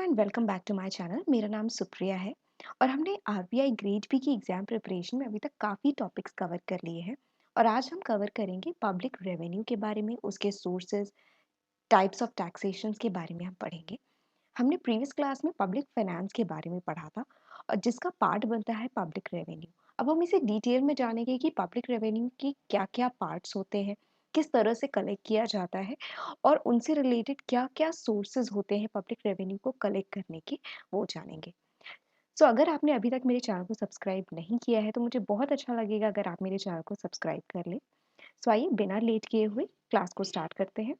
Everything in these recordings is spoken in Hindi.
And welcome back to my channel. मेरा नाम सुप्रिया है और हमने आरबीआई ग्रेड बी की एग्जाम प्रिपरेशन में अभी तक काफ़ी टॉपिक्स कवर कर लिए हैं। और आज हम कवर करेंगे पब्लिक रेवेन्यू के बारे में, उसके सोर्सेज, टाइप्स ऑफ टैक्सेशन के बारे में हम पढ़ेंगे। हमने प्रीवियस क्लास में पब्लिक फाइनेंस के बारे में पढ़ा था और जिसका पार्ट बनता है पब्लिक रेवेन्यू। अब हम इसे डिटेल में जानेंगे कि पब्लिक रेवेन्यू की क्या क्या पार्ट्स होते हैं, किस तरह से कलेक्ट किया जाता है और उनसे रिलेटेड क्या क्या सोर्सेज होते हैं पब्लिक रेवेन्यू को कलेक्ट करने के, वो जानेंगे। सो अगर आपने अभी तक मेरे चैनल को सब्सक्राइब नहीं किया है तो मुझे बहुत अच्छा लगेगा अगर आप मेरे चैनल को सब्सक्राइब कर लें। सो आइए बिना लेट किए हुए क्लास को स्टार्ट करते हैं।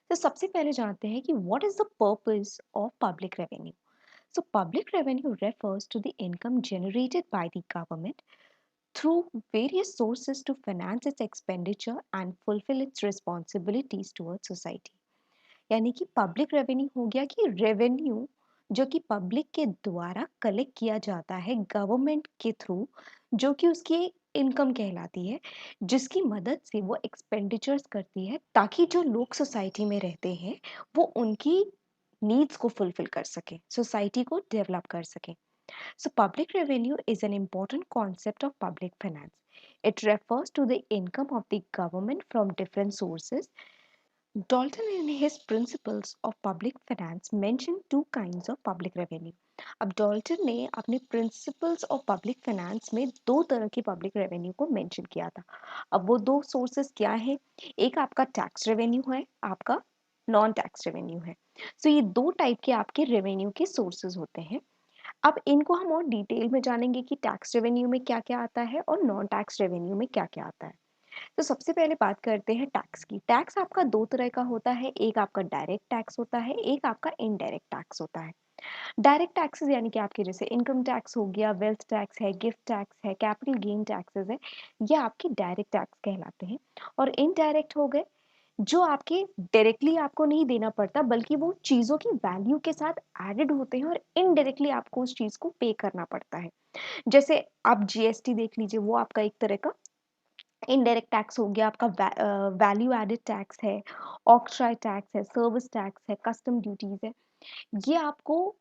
तो सबसे पहले जानते हैं कि what is the purpose of public revenue. So, public revenue refers to the income generated by the government through various sources to finance its expenditure and fulfill its responsibilities towards society. यानी कि पब्लिक रेवेन्यू हो गया कि रेवेन्यू जो कि पब्लिक के द्वारा कलेक्ट किया जाता है गवर्नमेंट के थ्रू, जो कि उसकी इनकम कहलाती है, जिसकी मदद से वो एक्सपेंडिचर्स करती है ताकि जो लोग सोसाइटी में रहते हैं वो उनकी नीड्स को फुलफिल कर सके, सोसाइटी को डेवलप कर सके। So, public revenue is an important concept of public finance. It refers to the income of the government from different sources. Dalton, in his Principles of Public Finance, mentioned two kinds of public revenue. अब डॉल्टन ने अपने प्रिंसिपल्स ऑफ पब्लिक फाइनेंस में दो तरह की पब्लिक रेवेन्यू को मेंशन किया था। अब वो दो सोर्सेस क्या है? एक आपका टैक्स रेवेन्यू है, आपका नॉन टैक्स रेवेन्यू है। सो ये दो टाइप के आपके रेवेन्यू के सोर्सेज होते हैं। अब इनको हम और डिटेल में जानेंगे कि टैक्स रेवेन्यू में क्या क्या आता है और नॉन टैक्स रेवेन्यू में क्या क्या आता है। तो सबसे पहले बात करते हैं टैक्स की। टैक्स आपका दो तरह का होता है, एक आपका डायरेक्ट टैक्स होता है, एक आपका इनडायरेक्ट टैक्स होता है। डायरेक्ट टैक्सेस यानी कि आपके जैसे इनकम टैक्स हो गया, वेल्थ टैक्स है, गिफ्ट टैक्स है, कैपिटल गेन टैक्सेस है, ये आपके डायरेक्ट टैक्स कहलाते हैं। और इनडायरेक्ट हो गए जो आपके डायरेक्टली आपको नहीं देना पड़ता बल्कि वो चीज़ों की वैल्यू के साथ एडेड होते हैं और इनडायरेक्टली आपको उस चीज़ को पे करना पड़ता है। जैसे आप जीएसटी देख लीजिए, वो आपका एक तरह का इनडायरेक्ट टैक्स हो गया। आपका वैल्यू एडेड टैक्स है, ऑक्ट्राय टैक्स है, सर्विस टैक्स है, कस्टम ड्यूटीज है। ये आपको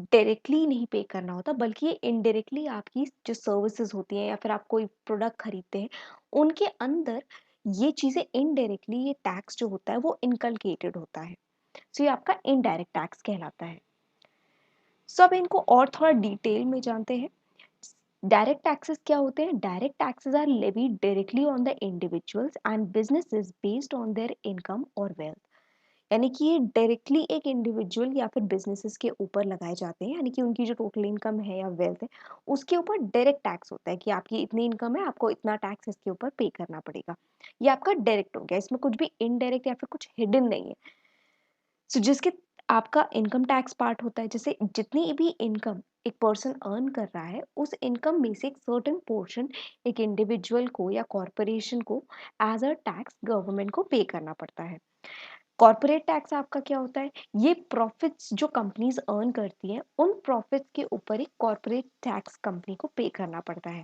डायरेक्टली नहीं पे करना होता बल्कि ये इनडायरेक्टली आपकी जो सर्विसेज होती हैं या फिर आप कोई प्रोडक्ट खरीदते हैं उनके अंदर ये चीज़ें इनडायरेक्टली, ये टैक्स जो होता है वो इनकलकेटेड होता है। सो ये आपका इनडायरेक्ट टैक्स कहलाता है। सो अब इनको और थोड़ा डिटेल में जानते हैं। डायरेक्ट टैक्सेस क्या होते हैं? Direct taxes are levied directly on the individuals and businesses based on their income और वेल्थ। यानी कि ये डायरेक्टली एक इंडिविजुअल या फिर बिजनेसेस के ऊपर लगाए जाते हैं, यानी कि उनकी जो टोटल इनकम है या वेल्थ है उसके ऊपर डायरेक्ट टैक्स होता है कि आपकी इतनी इनकम है, आपको इतना टैक्स इसके ऊपर पे करना पड़ेगा। ये आपका डायरेक्ट हो गया, इसमें कुछ भी इनडायरेक्ट या फिर कुछ हिडन नहीं है। सो जिसके आपका इनकम टैक्स पार्ट होता है, जैसे जितनी भी इनकम एक पर्सन अर्न कर रहा है उस इनकम में से एक सर्टेन पोर्शन एक इंडिविजुअल को या कॉरपोरेशन को एज अ टैक्स गवर्नमेंट को पे करना पड़ता है। कॉर्पोरेट टैक्स आपका क्या होता है? ये प्रॉफिट्स जो कंपनीज अर्न करती हैं उन प्रॉफिट्स के ऊपर एक कॉर्पोरेट टैक्स कंपनी को पे करना पड़ता है।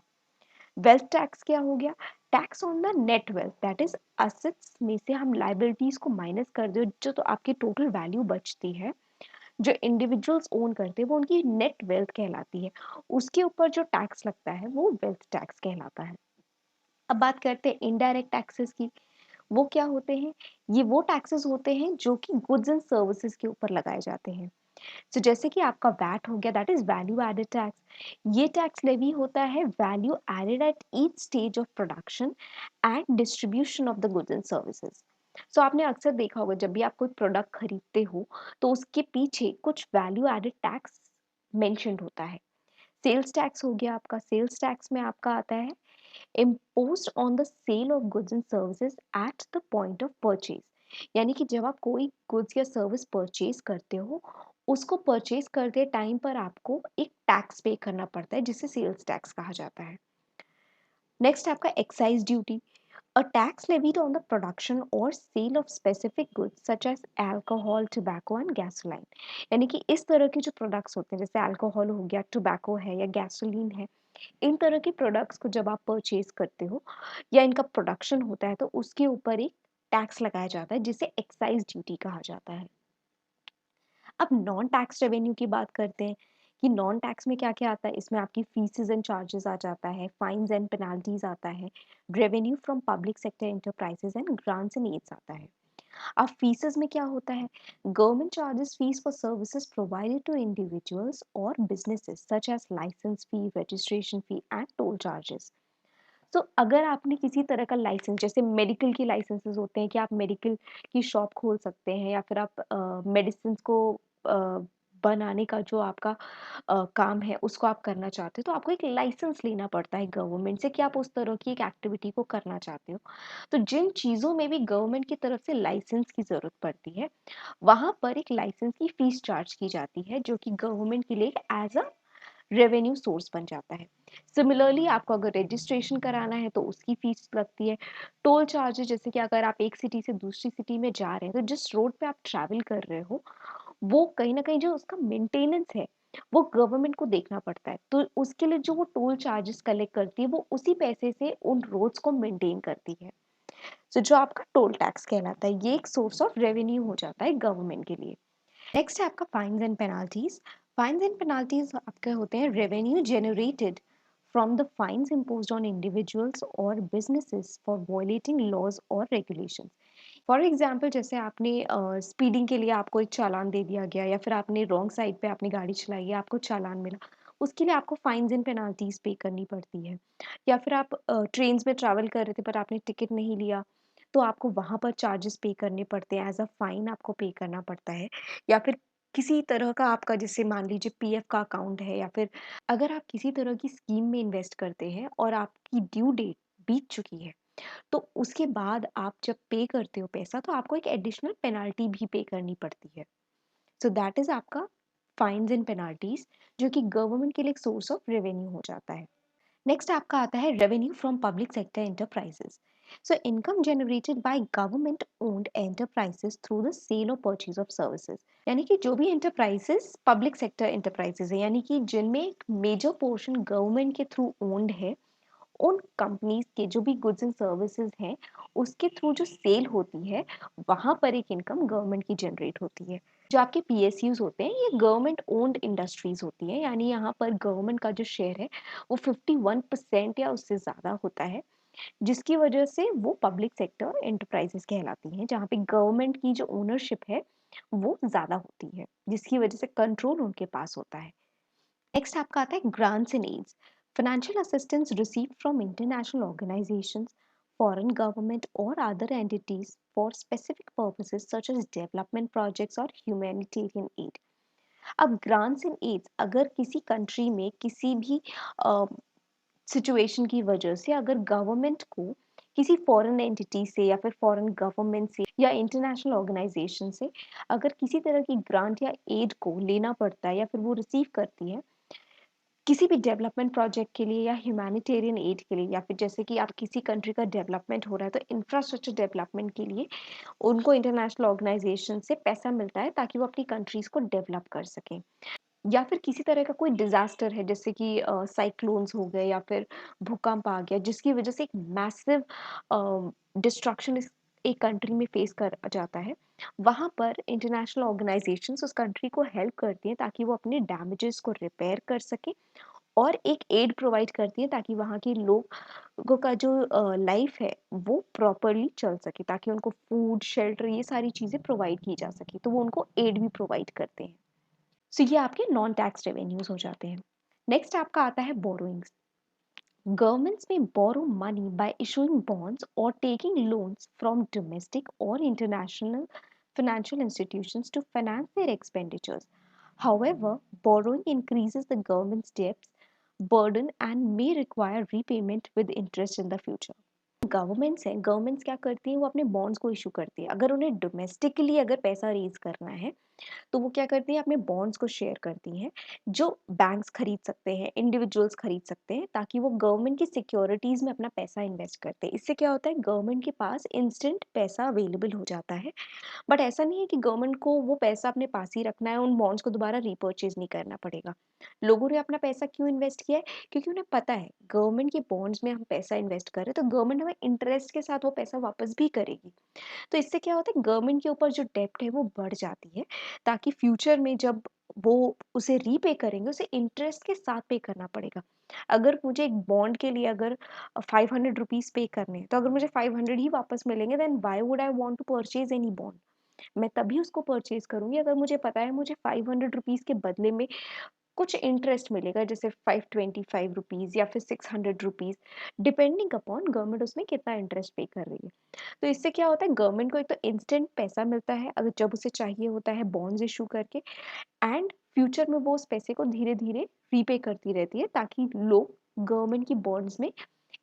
वेल्थ टैक्स क्या हो गया? Tax on the net wealth, that is assets में से हम लाइबिलिटीज को माइनस कर दो, जो तो आपकी टोटल वैल्यू बचती है जो इंडिविजुअल्स ओन करते हैं वो उनकी नेट वेल्थ कहलाती है। उसके ऊपर जो टैक्स लगता है वो वेल्थ टैक्स कहलाता है। अब बात करते हैं इनडायरेक्ट टैक्सेस की। वो क्या होते हैं? ये वो टैक्सेस होते हैं जो कि गुड्स एंड सर्विसेज के ऊपर लगाए जाते हैं। सो जैसे कि आपका वैट हो गया, that is value added tax. ये टैक्स लेवी होता है value added at each stage of production and distribution of the goods and services. So आपने अक्सर देखा होगा जब भी आप कोई प्रोडक्ट खरीदते हो तो उसके पीछे कुछ वैल्यू एडेड टैक्स मेंशन्ड होता है। सेल्स टैक्स हो गया आपका। सेल्स टैक्स में आपका आता है imposed on the sale of goods and services at the point of purchase। यानी कि जब आप कोई गुड्स या सर्विस परचेज करते हो उसको परचेज करते टाइम पर आपको एक टैक्स पे करना पड़ता है जिसे सेल्स टैक्स कहा जाता है। नेक्स्ट आपका excise duty, a tax levied on the production or sale of specific goods such as alcohol, tobacco and gasoline। यानी कि इस तरह के जो प्रोडक्ट्स होते हैं जैसे अल्कोहल हो गया, टोबैको है या गैसोलीन है, इन तरह के प्रोडक्ट्स को जब आप परचेज करते हो या इनका प्रोडक्शन होता है तो उसके ऊपर एक टैक्स लगाया जाता है जिसे एक्साइज ड्यूटी कहा जाता है। अब नॉन टैक्स रेवेन्यू की बात करते हैं कि नॉन टैक्स में क्या-क्या आता है। इसमें आपकी फीसेस एंड चार्जेस आ जाता है, फाइन्स एंड पेनल्टीज आता है, revenue from public sector enterprises and grants and aids आता है। अब फीसेस में क्या होता है, government charges fee for services provided to individuals और businesses such as licence fee, registration fee and toll charges. तो अगर आपने किसी तरह का लाइसेंस, जैसे मेडिकल की लाइसेंसेस होते हैं कि आप मेडिकल की शॉप खोल सकते हैं या फिर आप मेडिसिन को अ, बनाने का जो आपका काम है उसको आप करना चाहते हो, तो आपको एक लाइसेंस लेना पड़ता है गवर्नमेंट से कि आप उस तरह की एक एक्टिविटी को करना चाहते हो। तो जिन चीज़ों में भी गवर्नमेंट की तरफ से लाइसेंस की ज़रूरत पड़ती है, वहाँ पर एक लाइसेंस की फीस चार्ज की जाती है जो कि गवर्नमेंट के लिए एज अ रेवेन्यू सोर्स बन जाता है। सिमिलरली आपको अगर रजिस्ट्रेशन कराना है तो उसकी फीस लगती है। टोल चार्जेस, जैसे कि अगर आप एक सिटी से दूसरी सिटी में जा रहे हैं तो जिस रोड पे आप ट्रैवल कर रहे हो, वो कहीं न कहीं जो उसका मेंटेनेंस है, वो गवर्नमेंट को देखना पड़ता है। तो उसके लिए जो वो टोल चार्जेस कलेक्ट करती है, वो उसी पैसे से उन रोड्स को मेंटेन करती है। सो जो आपका टोल टैक्स कहलाता है, ये एक सोर्स ऑफ रेवेन्यू हो जाता है गवर्नमेंट के लिए। नेक्स्ट है आपका fines and penalties. Fines and penalties आपके होते हैं revenue generated from the fines imposed on individuals और बिजनेसेस फॉर वायलेटिंग लॉज और रेगुलेशंस। फॉर एग्जाम्पल, जैसे आपने स्पीडिंग के लिए आपको एक चालान दे दिया गया, या फिर आपने रॉन्ग साइड पे आपने गाड़ी चलाई है, आपको चालान मिला, उसके लिए आपको फाइन्स एंड पेनाल्टीज पे करनी पड़ती है। या फिर आप ट्रेन्स में ट्रैवल कर रहे थे पर आपने टिकट नहीं लिया, तो आपको वहाँ पर चार्जेस पे करने पड़ते हैं, एज अ फाइन आपको पे करना पड़ता है। या फिर किसी तरह का आपका, जैसे मान लीजिए पीएफ का अकाउंट है, या फिर अगर आप किसी तरह की स्कीम में इन्वेस्ट करते हैं और आपकी ड्यू डेट बीत चुकी है, तो उसके बाद आप जब पे करते हो पैसा, तो आपको एक एडिशनल पेनाल्टी भी पे करनी पड़ती है। सो दैट इज आपका फाइन्स एंड पेनाल्टीज, जो कि गवर्नमेंट के लिए एक सोर्स ऑफ रेवेन्यू हो जाता है। नेक्स्ट आपका आता है revenue from public sector enterprises. So income generated by government owned enterprises through the sale और परचेज ऑफ सर्विसेज। यानी कि जो भी एंटरप्राइजेस पब्लिक सेक्टर एंटरप्राइजेस है, यानी कि जिनमें एक मेजर पोर्शन गवर्नमेंट के थ्रू ओन्ड है, उन कंपनीज के जो भी गुड्स एंड सर्विसेज हैं, उसके थ्रू जो सेल होती है, वहां पर एक इनकम गवर्नमेंट की जनरेट होती है। जो आपके पीएसयूज होते हैं, ये गवर्नमेंट ओन्ड इंडस्ट्रीज होती हैं, यानी यहाँ पर गवर्नमेंट का जो शेयर है वो 51% या उससे ज़्यादा होता है, जिसकी वजह से वो पब्लिक सेक्टर एंटरप्राइजेस कहलाती हैं, जहाँ पे गवर्नमेंट की जो ओनरशिप है वो ज़्यादा होती है, जिसकी वजह से कंट्रोल उनके पास होता है। नेक्स्ट आपका आता है grants and aids. Financial assistance received from international organisations, foreign government और other entities for specific purposes such as development projects और ह्यूमैनिटेरियन एड। अब ग्रांट्स एंड एड्स, अगर किसी कंट्री में किसी भी सिचुएशन की वजह से अगर गवर्नमेंट को किसी फॉरेन एंटिटी से या फिर फॉरेन गवर्नमेंट से या इंटरनेशनल ऑर्गेनाइजेशन से अगर किसी तरह की ग्रांट या एड को लेना पड़ता है या फिर वो रिसीव करती है किसी भी डेवलपमेंट प्रोजेक्ट के लिए या ह्यूमैनिटेरियन एड के लिए, या फिर जैसे कि आप किसी कंट्री का डेवलपमेंट हो रहा है, तो इंफ्रास्ट्रक्चर डेवलपमेंट के लिए उनको इंटरनेशनल ऑर्गेनाइजेशन से पैसा मिलता है ताकि वो अपनी कंट्रीज को डेवलप कर सकें। या फिर किसी तरह का कोई डिजास्टर है, जैसे कि साइक्लोन्स हो गए या फिर भूकंप आ गया, जिसकी वजह से एक मैसिव डिस्ट्रक्शन इस एक कंट्री में फेस कर जाता है, वहाँ पर इंटरनेशनल ऑर्गेनाइजेशंस उस कंट्री को हेल्प करती हैं ताकि वो अपने डैमेजेस को रिपेयर कर सके, और एक एड प्रोवाइड करती है ताकि वहाँ के लोगों का जो लाइफ है वो प्रॉपरली चल सके, ताकि उनको फूड, शेल्टर, ये सारी चीज़ें प्रोवाइड की जा सके, तो वो उनको एड भी प्रोवाइड करते हैं। सो ये आपके नॉन टैक्स रेवेन्यूज हो जाते हैं। नेक्स्ट आपका आता है borrowings. Governments may borrow money by issuing bonds or taking loans from domestic or international financial institutions to finance their expenditures. However, borrowing increases the government's debts burden and may require repayment with interest in the future. Governments हैं, गवर्नमेंट्स क्या करती हैं, वो अपने बॉन्ड्स को इशू करती है। अगर उन्हें डोमेस्टिकली अगर पैसा रेज करना है, तो वो क्या करती हैं, अपने बॉन्ड्स को शेयर करती हैं, जो बैंक्स खरीद सकते हैं, इंडिविजुअल्स खरीद सकते हैं, ताकि वो गवर्नमेंट की सिक्योरिटीज़ में अपना पैसा इन्वेस्ट करते हैं। इससे क्या होता है, गवर्नमेंट के पास इंस्टेंट पैसा अवेलेबल हो जाता है। बट ऐसा नहीं है कि गवर्नमेंट को वो पैसा अपने पास ही रखना है, उन बॉन्ड्स को दोबारा रीपर्चेज नहीं करना पड़ेगा। लोगों ने अपना पैसा क्यों इन्वेस्ट किया है? क्योंकि उन्हें पता है गवर्नमेंट के बॉन्ड्स में हम पैसा इन्वेस्ट कर रहे हैं, तो गवर्नमेंट हमें इंटरेस्ट के साथ वो पैसा वापस भी करेगी। तो इससे क्या होता है, गवर्नमेंट के ऊपर जो डेब्ट है वो बढ़ जाती है, ताकि फ्यूचर में जब वो उसे रीपे करेंगे, उसे इंटरेस्ट के साथ पे करना पड़ेगा। अगर मुझे एक बॉन्ड के लिए अगर 500 रुपीज़ पे करने हैं, तो अगर मुझे 500 ही वापस मिलेंगे, then why would I want to purchase any bond? मैं तभी उसको परचेज़ करूँगी अगर मुझे पता है मुझे 500 रुपीज़ के बदले में कुछ इंटरेस्ट मिलेगा, जैसे 525 रुपीज़ या फिर 600 रुपीज़, डिपेंडिंग अपॉन गवर्नमेंट उसमें कितना इंटरेस्ट पे कर रही है। तो इससे क्या होता है, गवर्नमेंट को एक तो इंस्टेंट पैसा मिलता है अगर जब उसे चाहिए होता है बॉन्ड्स इशू करके, एंड फ्यूचर में वो उस पैसे को धीरे-धीरे रीपे करती रहती है ताकि लोग गवर्नमेंट की बॉन्ड्स में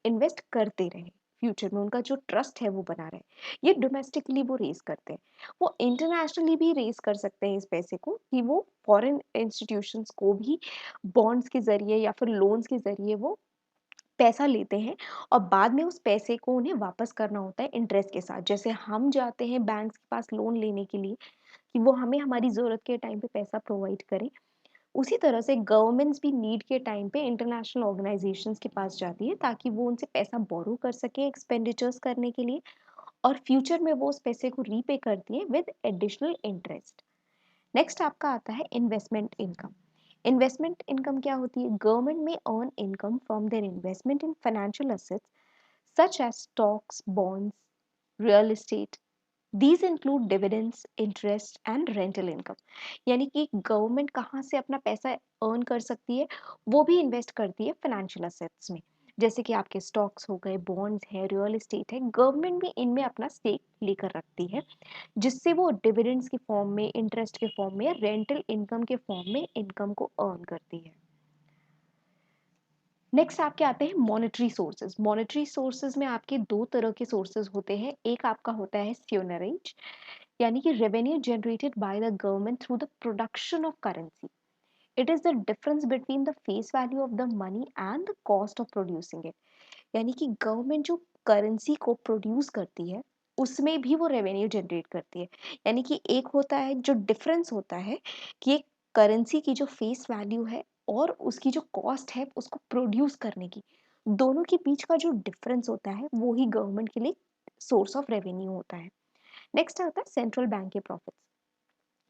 इन्वेस्ट करते रहें। फ्यूचर में उनका जो ट्रस्ट है वो बना रहे। ये डोमेस्टिकली वो रेज़ करते हैं। वो इंटरनेशनली भी रेज़ कर सकते हैं इस पैसे को कि वो फॉरेन इंस्टीट्यूशंस को भी बॉन्ड्स के ज़रिए या फिर लोन्स के ज़रिए वो पैसा लेते हैं और बाद में उस पैसे को उन्हें वापस करना होता है इंटरेस्ट के साथ। जैसे हम जाते हैं बैंक्स के पास लोन लेने के लिए कि वो हमें हमारी ज़रूरत के टाइम पे पैसा प्रोवाइड करें, उसी तरह से गवर्नमेंट्स भी नीड के टाइम पे इंटरनेशनल ऑर्गेनाइजेशंस के पास जाती है ताकि वो उनसे पैसा बोरो कर सके एक्सपेंडिचर्स करने के लिए, और फ्यूचर में वो उस पैसे को रीपे करती है विद एडिशनल इंटरेस्ट। नेक्स्ट आपका आता है इन्वेस्टमेंट इनकम। इन्वेस्टमेंट इनकम क्या होती है? गवर्नमेंट में earn income from their investment in financial assets such as stocks, bonds, real estate. These include dividends, interest and rental income. यानी कि गवर्नमेंट कहाँ से अपना पैसा अर्न कर सकती है, वो भी इन्वेस्ट करती है फाइनेंशियल असेट्स में। जैसे कि आपके स्टॉक्स हो गए, बॉन्ड्स है, रियल एस्टेट है, गवर्नमेंट भी इनमें अपना स्टेक लेकर रखती है, जिससे वो डिविडेंड्स के फॉर्म में, इंटरेस्ट के फॉर्म में या रेंटल इनकम के फॉर्म में इनकम को अर्न करती है। नेक्स्ट आपके आते हैं मॉनेटरी सोर्सेज। मॉनेटरी सोर्सेज में आपके दो तरह के सोर्सेज होते हैं। एक आपका होता है स्यूनरेज, यानी कि revenue generated by the government through the production of currency. It is the difference between the face value of the money and the cost of producing it. यानी कि गवर्नमेंट जो करेंसी को प्रोड्यूस करती है उसमें भी वो रेवेन्यू जनरेट करती है। यानी कि एक होता है जो डिफरेंस होता है कि एक करेंसी की जो फेस वैल्यू है और उसकी जो कॉस्ट है उसको प्रोड्यूस करने की, दोनों के बीच का जो डिफरेंस होता है वो ही गवर्नमेंट के लिए सोर्स ऑफ रेवेन्यू होता है। नेक्स्ट आता है सेंट्रल बैंक के profits.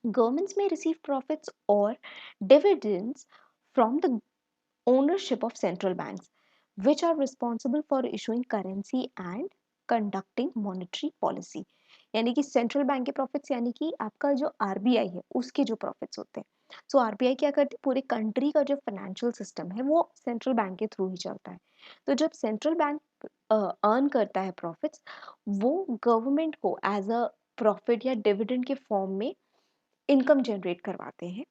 Governments may receive profits or dividends from the ownership of central banks, which are responsible for issuing currency and conducting monetary policy. यानी कि सेंट्रल बैंक के प्रॉफिट्स, यानी कि आपका जो आरबीआई है उसके जो प्रॉफिट्स होते हैं। सो आरबीआई क्या करती है, पूरे कंट्री का जो फाइनेंशियल सिस्टम है वो सेंट्रल बैंक के थ्रू ही चलता है। तो जब सेंट्रल बैंक अर्न करता है प्रॉफिट्स, वो गवर्नमेंट को एज अ प्रॉफिट या डिविडेंड के फॉर्म में इनकम जनरेट करवाते हैं,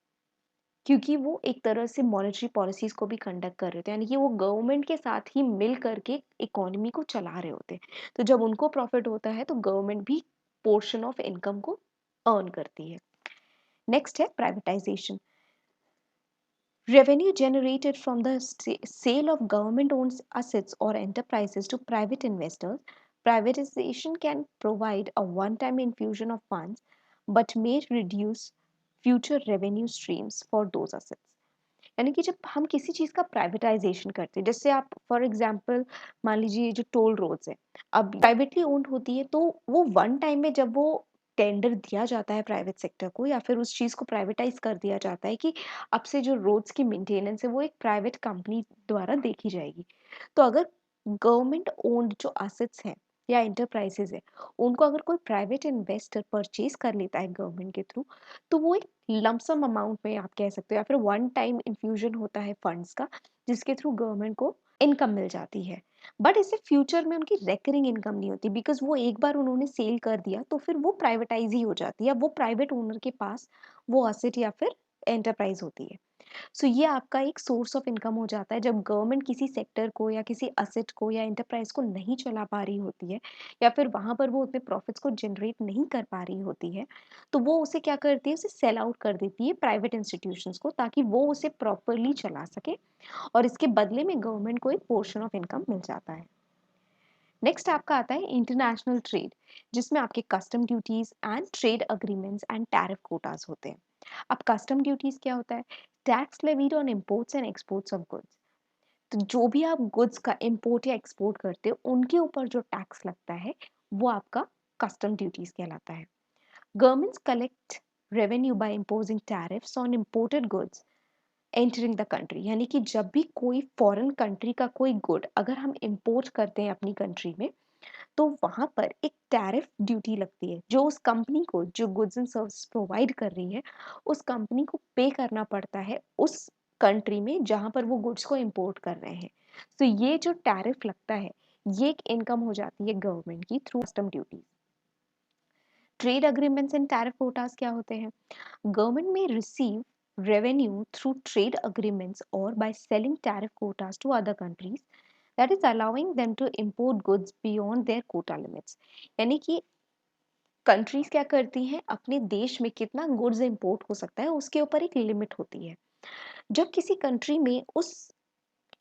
क्योंकि वो एक तरह से मॉनेटरी पॉलिसीज को भी कंडक्ट कर रहे थे, यानी कि वो गवर्नमेंट के साथ ही मिल करके इकोनॉमी को चला रहे होते हैं। तो जब उनको प्रॉफिट होता है तो गवर्नमेंट भी पोर्शन ऑफ इनकम को अर्न करती है। नेक्स्ट है privatisation. Revenue generated from the sale of government-owned assets or enterprises to private investors. Privatization can provide a one-time infusion of funds, but may reduce future revenue streams for those assets. यानी कि जब हम किसी चीज़ का प्राइवेटाइजेशन करते हैं, जैसे आप फॉर एग्जांपल मान लीजिए जो टोल रोड्स है, अब प्राइवेटली ओन्ड होती है, तो वो वन टाइम में जब वो टेंडर दिया जाता है प्राइवेट सेक्टर को या फिर उस चीज़ को प्राइवेटाइज कर दिया जाता है कि अब से जो रोड्स की मेंटेनेंस है वो एक प्राइवेट कंपनी द्वारा देखी जाएगी। तो अगर गवर्नमेंट ओन्ड जो एसेट्स हैं या एंटरप्राइजेज है, उनको अगर कोई प्राइवेट इन्वेस्टर परचेज कर लेता है गवर्नमेंट के थ्रू, तो वो एक लमसम अमाउंट में आप कह सकते हो या फिर वन टाइम इन्फ्यूजन होता है फंड्स का, जिसके थ्रू गवर्नमेंट को इनकम मिल जाती है। बट इससे फ्यूचर में उनकी रेकरिंग इनकम नहीं होती, बिकॉज वो एक बार उन्होंने सेल कर दिया तो फिर वो प्राइवेटाइज ही हो जाती है, वो प्राइवेट ओनर के पास वो असेट या फिर एंटरप्राइज होती है। सो ये आपका एक सोर्स ऑफ इनकम हो जाता है जब गवर्नमेंट किसी सेक्टर को या किसी असेट को या एंटरप्राइज को नहीं चला पा रही होती है, या फिर वहां पर वो उतने प्रॉफिट्स को जनरेट नहीं कर पा रही होती है, तो वो उसे क्या करती है, उसे सेल आउट कर देती है प्राइवेट इंस्टीट्यूशंस को, ताकि वो उसे प्रॉपरली चला सके और इसके बदले में गवर्नमेंट को एक पोर्शन ऑफ इनकम मिल जाता है। नेक्स्ट आपका आता है इंटरनेशनल ट्रेड, जिसमें आपके custom duties and trade agreements and tariff quotas होते हैं। अब कस्टम ड्यूटीज क्या होता है? Tax levied on imports and exports of goods. तो जो भी आप गुड्स का इंपोर्ट या एक्सपोर्ट करते हो उनके ऊपर जो टैक्स लगता है वो आपका कस्टम ड्यूटीज कहलाता है। Governments collect revenue by imposing tariffs on imported goods entering the country, यानी कि जब भी कोई फॉरेन कंट्री का कोई गुड अगर हम इंपोर्ट करते हैं अपनी कंट्री में, तो वहाँ पर एक टैरिफ ड्यूटी लगती है जो उस कंपनी को जो गुड्स एंड सर्विस प्रोवाइड कर रही है, उस कंपनी को पे करना पड़ता है उस कंट्री में जहाँ पर वो गुड्स को इंपोर्ट कर रहे हैं। तो ये जो टैरिफ लगता है, ये एक इनकम हो जाती है गवर्नमेंट की through custom duty. Trade agreements and tariff quotas क्या होते हैं? गवर्नमेंट में receive revenue through trade agreements or by selling tariff quotas to other countries, that is allowing them to import goods beyond their quota limits। यानी कि कंट्रीज क्या करती हैं, अपने देश में कितना गुड्स इंपोर्ट हो सकता है उसके ऊपर एक लिमिट होती है। जब किसी कंट्री में उस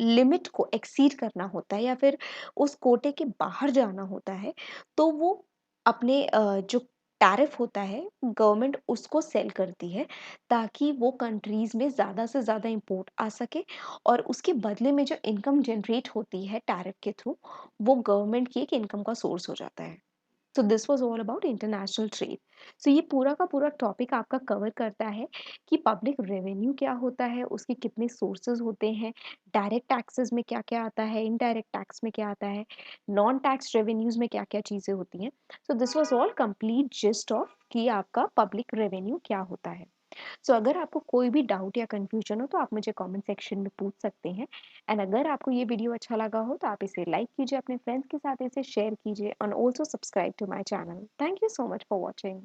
लिमिट को एक्सीड करना होता है या फिर उस कोटे के बाहर जाना होता है, तो वो अपने जो टैरिफ होता है गवर्नमेंट उसको सेल करती है, ताकि वो कंट्रीज में ज़्यादा से ज़्यादा इंपोर्ट आ सके और उसके बदले में जो इनकम जनरेट होती है टैरिफ के थ्रू, वो गवर्नमेंट की एक इनकम का सोर्स हो जाता है। So this was all about international trade. So ये पूरा का पूरा टॉपिक आपका कवर करता है कि पब्लिक रेवेन्यू क्या होता है, उसके कितने सोर्सेज होते हैं, डायरेक्ट टैक्सेस में क्या क्या आता है, इनडायरेक्ट टैक्स में क्या आता है, नॉन टैक्स रेवेन्यूज में क्या क्या चीज़ें होती हैं। सो this was all complete gist of कि आपका पब्लिक रेवेन्यू क्या होता है। सो अगर आपको कोई भी डाउट या कन्फ्यूजन हो तो आप मुझे कमेंट सेक्शन में पूछ सकते हैं। एंड अगर आपको ये वीडियो अच्छा लगा हो तो आप इसे लाइक कीजिए, अपने फ्रेंड्स के साथ इसे शेयर कीजिए, and also subscribe to my channel. Thank you so much for watching.